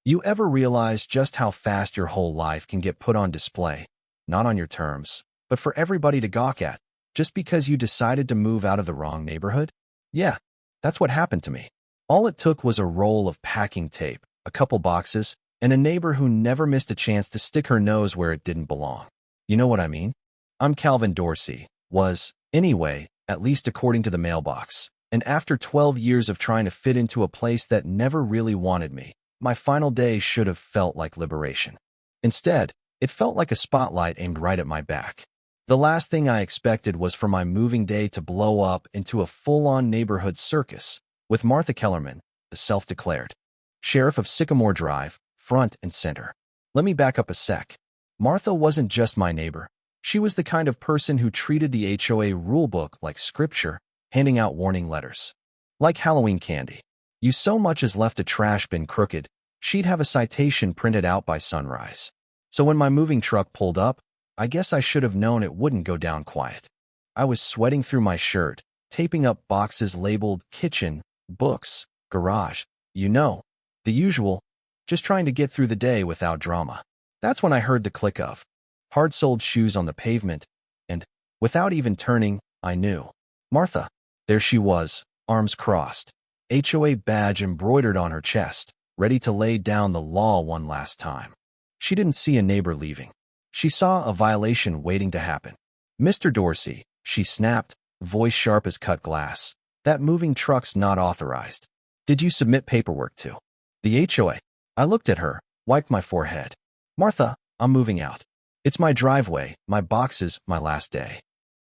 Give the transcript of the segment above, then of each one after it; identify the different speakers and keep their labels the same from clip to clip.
Speaker 1: You ever realize just how fast your whole life can get put on display, not on your terms, but for everybody to gawk at, just because you decided to move out of the wrong neighborhood? Yeah, that's what happened to me. All it took was a roll of packing tape, a couple boxes, and a neighbor who never missed a chance to stick her nose where it didn't belong. You know what I mean? I'm Calvin Dorsey, anyway, at least according to the mailbox. And after 12 years of trying to fit into a place that never really wanted me, my final day should have felt like liberation. Instead, it felt like a spotlight aimed right at my back. The last thing I expected was for my moving day to blow up into a full-on neighborhood circus, with Martha Kellerman, the self-declared sheriff of Sycamore Drive, front and center. Let me back up a sec. Martha wasn't just my neighbor. She was the kind of person who treated the HOA rulebook like scripture, handing out warning letters. Like Halloween candy. You so much as left a trash bin crooked, she'd have a citation printed out by sunrise. So when my moving truck pulled up, I guess I should have known it wouldn't go down quiet. I was sweating through my shirt, taping up boxes labeled kitchen, books, garage, the usual, just trying to get through the day without drama. That's when I heard the click of hard-soled shoes on the pavement, and, without even turning, I knew. Martha. There she was, arms crossed, HOA badge embroidered on her chest, ready to lay down the law one last time. She didn't see a neighbor leaving. She saw a violation waiting to happen. Mr. Dorsey, she snapped, voice sharp as cut glass. That moving truck's not authorized. Did you submit paperwork to the HOA? I looked at her, wiped my forehead. Martha, I'm moving out. It's my driveway, my boxes, my last day.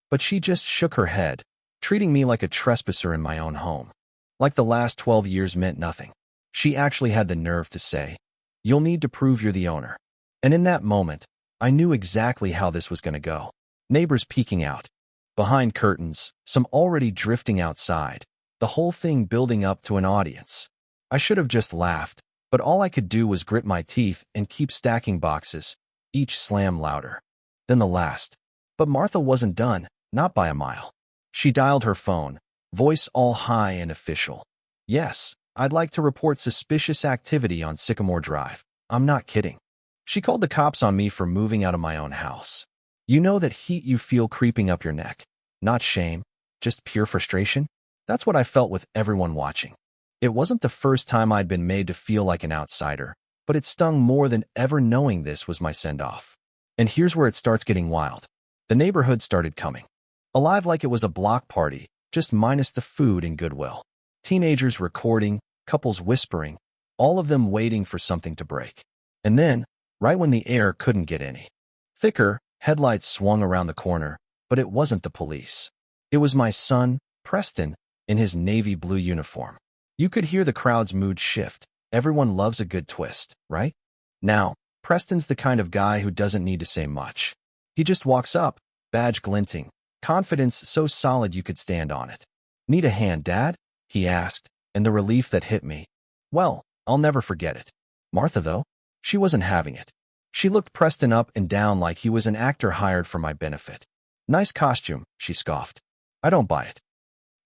Speaker 1: But she just shook her head, treating me like a trespasser in my own home. Like the last 12 years meant nothing. She actually had the nerve to say, "You'll need to prove you're the owner." And in that moment, I knew exactly how this was going to go. Neighbors peeking out. Behind curtains, some already drifting outside, the whole thing building up to an audience. I should have just laughed, but all I could do was grit my teeth and keep stacking boxes, each slam louder than the last. But Martha wasn't done, not by a mile. She dialed her phone, voice all high and official. "Yes, I'd like to report suspicious activity on Sycamore Drive. I'm not kidding." She called the cops on me for moving out of my own house. You know that heat you feel creeping up your neck? Not shame, just pure frustration? That's what I felt with everyone watching. It wasn't the first time I'd been made to feel like an outsider, but it stung more than ever knowing this was my send-off. And here's where it starts getting wild. The neighborhood started coming. Alive like it was a block party, just minus the food and goodwill. Teenagers recording, couples whispering, all of them waiting for something to break. And then, right when the air couldn't get any thicker, headlights swung around the corner, but it wasn't the police. It was my son, Preston, in his navy blue uniform. You could hear the crowd's mood shift. Everyone loves a good twist, right? Now, Preston's the kind of guy who doesn't need to say much. He just walks up, badge glinting, confidence so solid you could stand on it. "Need a hand, Dad?" he asked, and the relief that hit me. Well, I'll never forget it. Martha, though, she wasn't having it. She looked Preston up and down like he was an actor hired for my benefit. "Nice costume," she scoffed. "I don't buy it."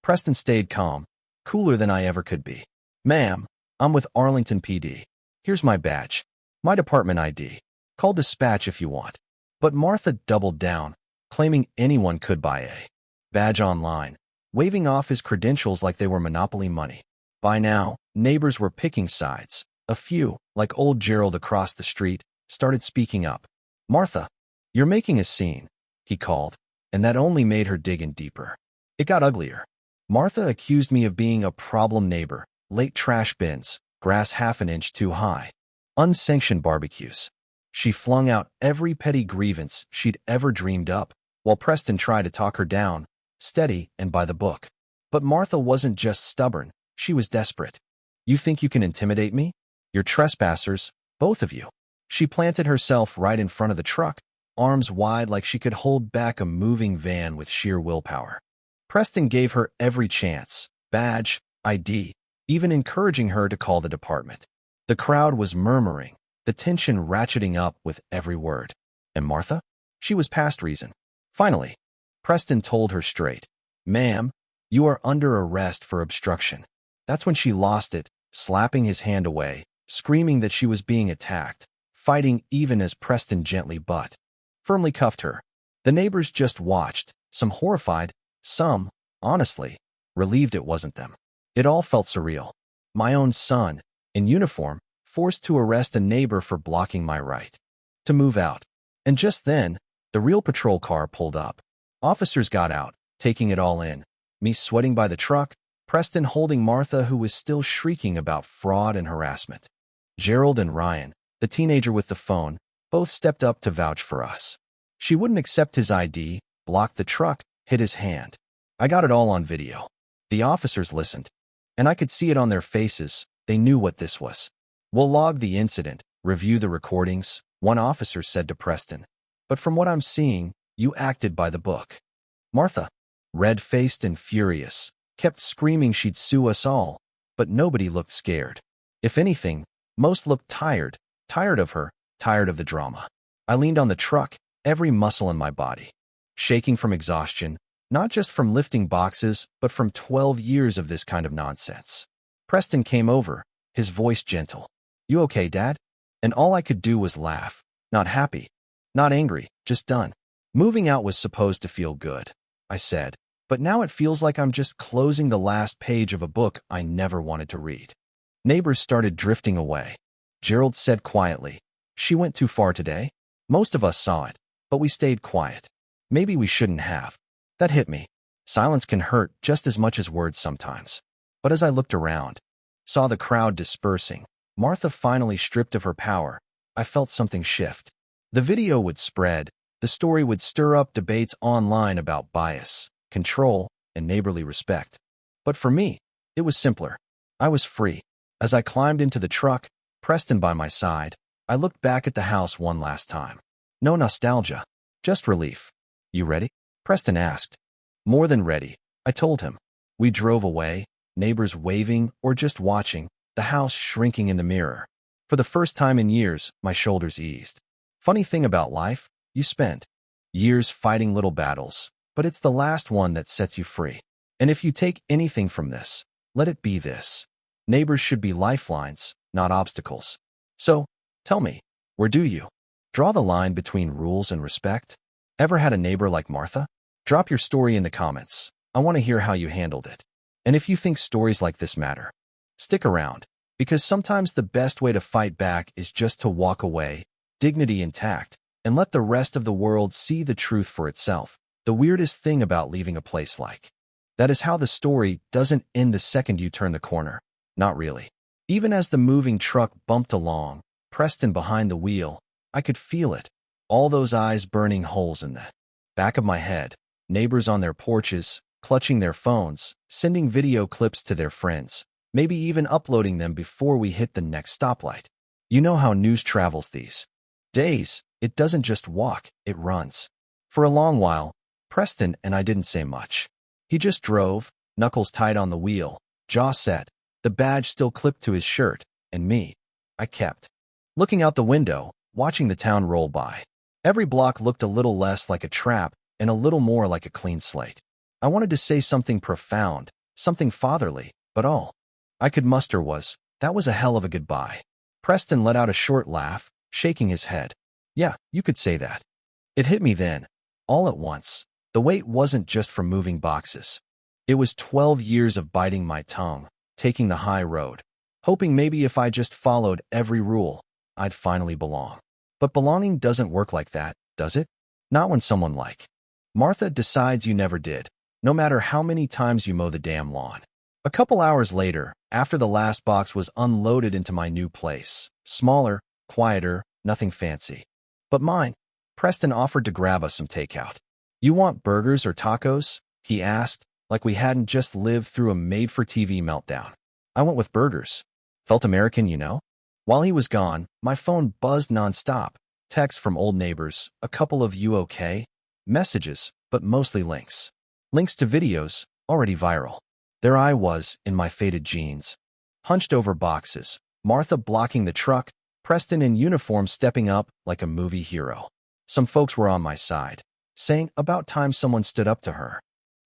Speaker 1: Preston stayed calm, cooler than I ever could be. "Ma'am, I'm with Arlington PD. Here's my badge. My department ID. Call dispatch if you want." But Martha doubled down, claiming anyone could buy a badge online, waving off his credentials like they were Monopoly money. By now, neighbors were picking sides. A few, like old Gerald across the street, started speaking up. "Martha, you're making a scene," he called, and that only made her dig in deeper. It got uglier. Martha accused me of being a problem neighbor, late trash bins, grass half an inch too high, unsanctioned barbecues. She flung out every petty grievance she'd ever dreamed up, while Preston tried to talk her down, steady and by the book. But Martha wasn't just stubborn, she was desperate. "You think you can intimidate me? You're trespassers, both of you." She planted herself right in front of the truck, arms wide like she could hold back a moving van with sheer willpower. Preston gave her every chance, badge, ID, even encouraging her to call the department. The crowd was murmuring, the tension ratcheting up with every word. And Martha? She was past reason. Finally, Preston told her straight, "Ma'am, you are under arrest for obstruction." That's when she lost it, slapping his hand away, screaming that she was being attacked, fighting even as Preston gently but firmly cuffed her. The neighbors just watched, some horrified, some, honestly, relieved it wasn't them. It all felt surreal. My own son, in uniform, forced to arrest a neighbor for blocking my right to move out. And just then, the real patrol car pulled up. Officers got out, taking it all in. Me sweating by the truck, Preston holding Martha, who was still shrieking about fraud and harassment. Gerald and Ryan, the teenager with the phone, both stepped up to vouch for us. She wouldn't accept his ID, blocked the truck, hit his hand. I got it all on video. The officers listened, and I could see it on their faces. They knew what this was. "We'll log the incident, review the recordings," one officer said to Preston. "But from what I'm seeing, you acted by the book." Martha, red-faced and furious, kept screaming she'd sue us all, but nobody looked scared. If anything, most looked tired of her, tired of the drama. I leaned on the truck, every muscle in my body shaking from exhaustion, not just from lifting boxes, but from 12 years of this kind of nonsense. Preston came over, his voice gentle. "You okay, Dad?" And all I could do was laugh. Not happy, not angry, just done. "Moving out was supposed to feel good," I said, "but now it feels like I'm just closing the last page of a book I never wanted to read." Neighbors started drifting away. Gerald said quietly, "She went too far today." Most of us saw it, but we stayed quiet. Maybe we shouldn't have. That hit me. Silence can hurt just as much as words sometimes. But as I looked around, saw the crowd dispersing, Martha finally stripped of her power, I felt something shift. The video would spread, the story would stir up debates online about bias, control, and neighborly respect. But for me, it was simpler. I was free. As I climbed into the truck, Preston by my side, I looked back at the house one last time. No nostalgia, just relief. "You ready?" Preston asked. "More than ready," I told him. We drove away, neighbors waving or just watching, the house shrinking in the mirror. For the first time in years, my shoulders eased. Funny thing about life, you spend years fighting little battles, but it's the last one that sets you free. And if you take anything from this, let it be this. Neighbors should be lifelines, not obstacles. So, tell me, where do you draw the line between rules and respect? Ever had a neighbor like Martha? Drop your story in the comments. I want to hear how you handled it. And if you think stories like this matter, stick around, because sometimes the best way to fight back is just to walk away, dignity intact, and let the rest of the world see the truth for itself. The weirdest thing about leaving a place like that is how the story doesn't end the second you turn the corner. Not really. Even as the moving truck bumped along, Preston behind the wheel, I could feel it. All those eyes burning holes in the back of my head. Neighbors on their porches, clutching their phones, sending video clips to their friends, maybe even uploading them before we hit the next stoplight. You know how news travels these days. It doesn't just walk, it runs. For a long while, Preston and I didn't say much. He just drove, knuckles tight on the wheel, jaw set, the badge still clipped to his shirt, and me, I kept looking out the window, watching the town roll by. Every block looked a little less like a trap and a little more like a clean slate. I wanted to say something profound, something fatherly, but all I could muster was, "That was a hell of a goodbye." Preston let out a short laugh, shaking his head. "Yeah, you could say that." It hit me then, all at once. The weight wasn't just from moving boxes. It was 12 years of biting my tongue, taking the high road, hoping maybe if I just followed every rule, I'd finally belong. But belonging doesn't work like that, does it? Not when someone like Martha decides you never did, no matter how many times you mow the damn lawn. A couple hours later, after the last box was unloaded into my new place, smaller, quieter, nothing fancy, but mine, Preston offered to grab us some takeout. "You want burgers or tacos?" he asked, like we hadn't just lived through a made-for-TV meltdown. I went with burgers. Felt American, you know? While he was gone, my phone buzzed nonstop. Texts from old neighbors, a couple of "you okay?" messages, but mostly links. Links to videos, already viral. There I was, in my faded jeans, hunched over boxes, Martha blocking the truck, Preston in uniform stepping up like a movie hero. Some folks were on my side, saying about time someone stood up to her.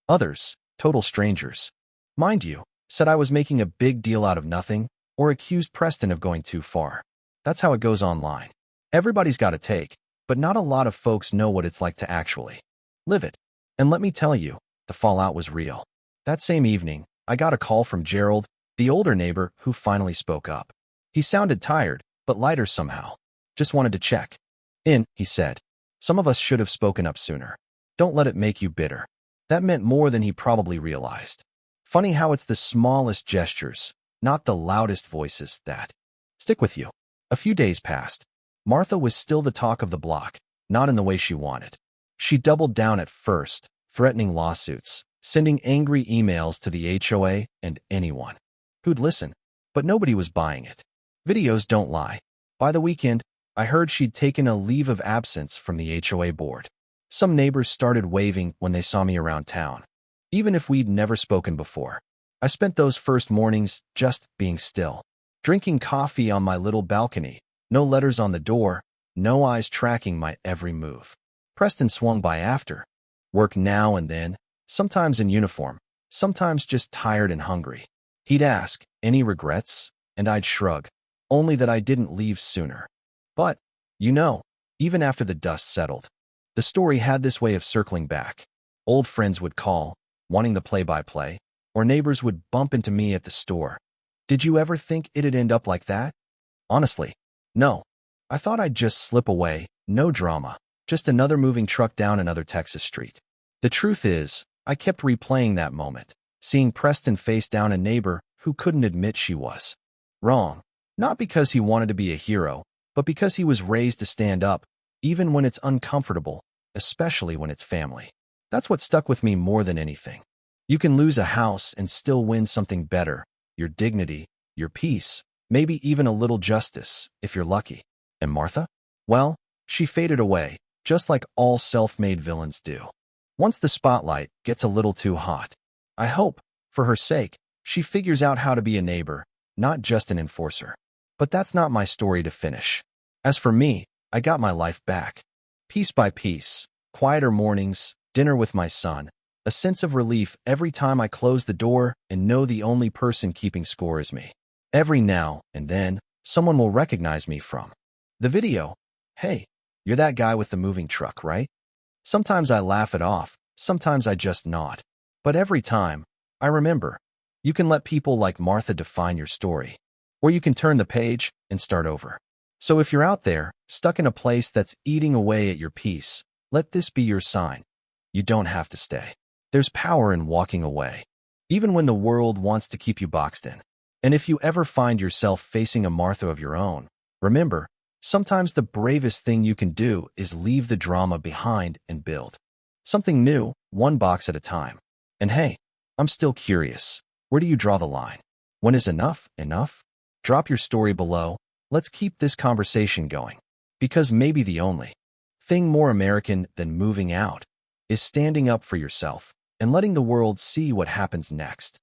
Speaker 1: Others, total strangers, mind you, said I was making a big deal out of nothing, or accused Preston of going too far. That's how it goes online. Everybody's got a take, but not a lot of folks know what it's like to actually live it. And let me tell you, the fallout was real. That same evening, I got a call from Gerald, the older neighbor who finally spoke up. He sounded tired, but lighter somehow. Just wanted to check in, he said. Some of us should have spoken up sooner. Don't let it make you bitter. That meant more than he probably realized. Funny how it's the smallest gestures, not the loudest voices, that stick with you. A few days passed. Martha was still the talk of the block, not in the way she wanted. She doubled down at first, threatening lawsuits, sending angry emails to the HOA and anyone who'd listen, but nobody was buying it. Videos don't lie. By the weekend, I heard she'd taken a leave of absence from the HOA board. Some neighbors started waving when they saw me around town, even if we'd never spoken before. I spent those first mornings just being still, drinking coffee on my little balcony, no letters on the door, no eyes tracking my every move. Preston swung by after work now and then, sometimes in uniform, sometimes just tired and hungry. He'd ask, "Any regrets?" And I'd shrug, only that I didn't leave sooner. But, even after the dust settled, the story had this way of circling back. Old friends would call, wanting the play-by-play, or neighbors would bump into me at the store. Did you ever think it'd end up like that? Honestly, no. I thought I'd just slip away, no drama, just another moving truck down another Texas street. The truth is, I kept replaying that moment, seeing Preston face down a neighbor who couldn't admit she was wrong. Not because he wanted to be a hero, but because he was raised to stand up, even when it's uncomfortable, especially when it's family. That's what stuck with me more than anything. You can lose a house and still win something better, your dignity, your peace, maybe even a little justice, if you're lucky. And Martha? Well, she faded away, just like all self-made villains do. Once the spotlight gets a little too hot. I hope, for her sake, she figures out how to be a neighbor, not just an enforcer. But that's not my story to finish. As for me, I got my life back. Piece by piece, quieter mornings, dinner with my son, a sense of relief every time I close the door and know the only person keeping score is me. Every now and then, someone will recognize me from the video. Hey, you're that guy with the moving truck, right? Sometimes I laugh it off, sometimes I just nod. But every time, I remember, you can let people like Martha define your story, or you can turn the page and start over. So if you're out there, stuck in a place that's eating away at your peace, let this be your sign. You don't have to stay. There's power in walking away, even when the world wants to keep you boxed in. And if you ever find yourself facing a Martha of your own, remember, sometimes the bravest thing you can do is leave the drama behind and build something new, one box at a time. And hey, I'm still curious. Where do you draw the line? When is enough enough? Drop your story below. Let's keep this conversation going. Because maybe the only thing more American than moving out is standing up for yourself and letting the world see what happens next.